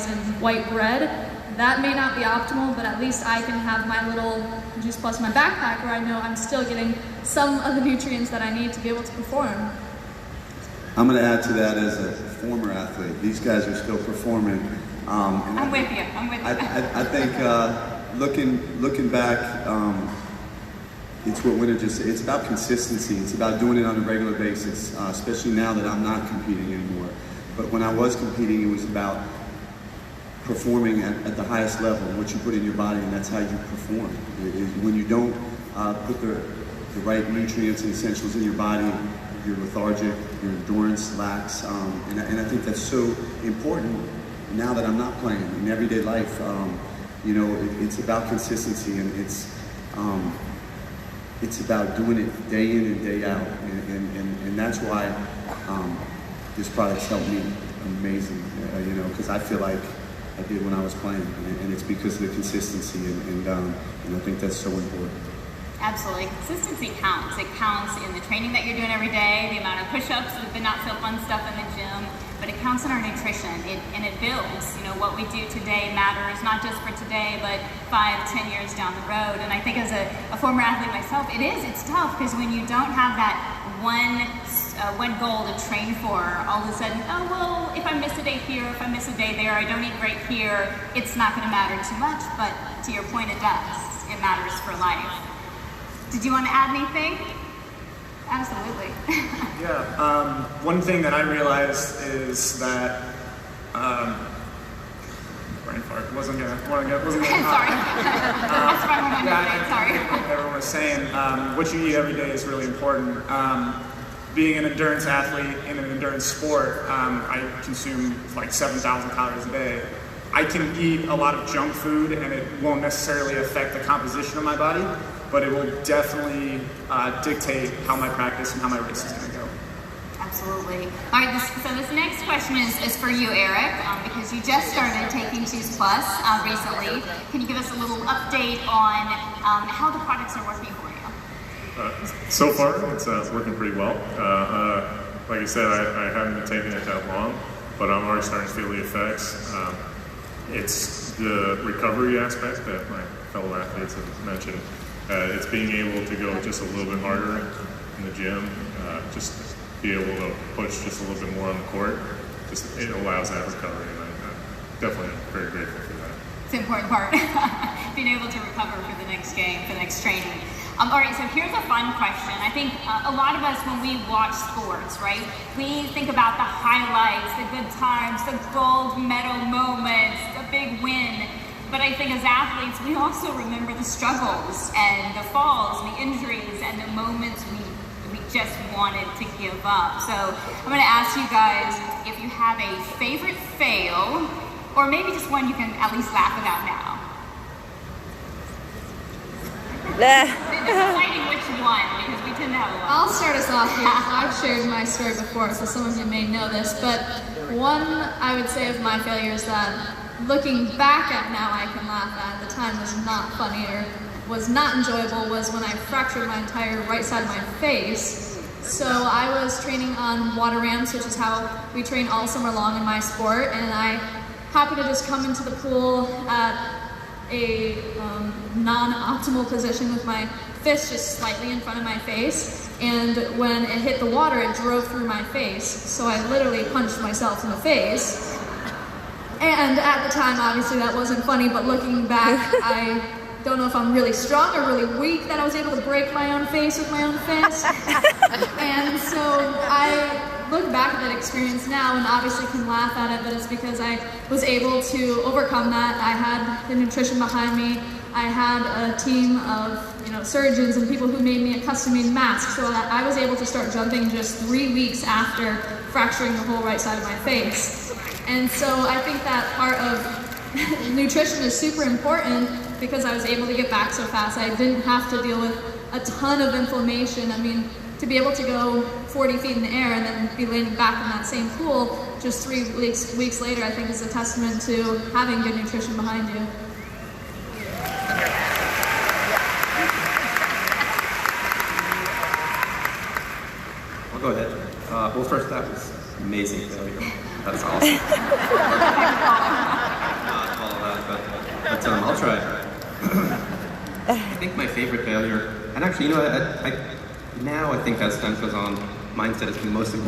and white bread. That may not be optimal, but at least I can have my little Juice Plus in my backpack where I know I'm still getting some of the nutrients that I need to be able to perform. I'm going to add to that as a former athlete. These guys are still performing. I'm with you. I think looking back, it's what Winter just said. It's about consistency. It's about doing it on a regular basis, especially now that I'm not competing anymore. But when I was competing, it was about performing at the highest level, what you put in your body, and that's how you perform. When you don't put the right nutrients and essentials in your body, you're lethargic, your endurance lacks, and I think that's so important now that I'm not playing in everyday life. It's about consistency, and it's about doing it day in and day out, and that's why this product's helped me amazing, because I feel like I did when I was playing, and it's because of the consistency, and I think that's so important. Absolutely. Consistency counts. It counts in the training that you're doing every day, the amount of push-ups, the not so fun stuff in the gym, but it counts in our nutrition, and it builds. What we do today matters, not just for today, but 5-10 years down the road. And I think as a former athlete myself, it's tough, because when you don't have that one goal to train for, all of a sudden, oh, well, if I miss a day here, if I miss a day there, I don't eat great here, it's not going to matter too much, but to your point, it does. It matters for life. Did you want to add anything? Absolutely. Yeah, one thing that I realized is that, brain fart, wasn't gonna Sorry. That's my moment. Sorry. Everyone was saying, what you eat every day is really important. Being an endurance athlete in an endurance sport, I consume like 7,000 calories a day. I can eat a lot of junk food and it won't necessarily affect the composition of my body, but it will definitely dictate how my practice and how my race is going to go. Absolutely. All right, so this next question is for you, Eric, because you just started taking Juice Plus recently. Can you give us a little update on how the products are working for you? So far, it's working pretty well. Like I said, I haven't been taking it that long, but I'm already starting to feel the effects. It's the recovery aspect that my fellow athletes have mentioned. It's being able to go just a little bit harder in the gym, just be able to push just a little bit more on the court. It allows that recovery, and I'm definitely very grateful for that. It's an important part, being able to recover for the next game, for the next training. All right, so here's a fun question. I think a lot of us, when we watch sports, right, we think about the highlights, the good times, the gold medal moments, the big win. But I think as athletes, we also remember the struggles and the falls, the injuries, and the moments we just wanted to give up. So I'm going to ask you guys if you have a favorite fail, or maybe just one you can at least laugh about now. Deciding which one, because we tend to have a lot. I'll start us off here. I've shared my story before, so some of you may know this, but one I would say of my failures that looking back at now I can laugh at the time was not funny or was not enjoyable was when I fractured my entire right side of my face. So I was training on water ramps, which is how we train all summer long in my sport, and I happened to just come into the pool at a non-optimal position with my fist just slightly in front of my face, and when it hit the water it drove through my face, so I literally punched myself in the face. And at the time obviously that wasn't funny, but looking back I don't know if I'm really strong or really weak that I was able to break my own face with my own fist. And so I look back at that experience now and obviously can laugh at it, but it's because I was able to overcome that. I had the nutrition behind me. I had a team of surgeons and people who made me a custom-made mask, so that I was able to start jumping just 3 weeks after fracturing the whole right side of my face. And so I think that part of nutrition is super important because I was able to get back so fast. I didn't have to deal with a ton of inflammation. I mean, to be able to go 40 feet in the air and then be landing back in that same pool just 3 weeks later, I think is a testament to having good nutrition behind you. I'll go ahead. Well, first, that was amazing failure. That's awesome. I'll try. I think my favorite failure, and actually, you know, now I think as time goes on, mindset is the most important.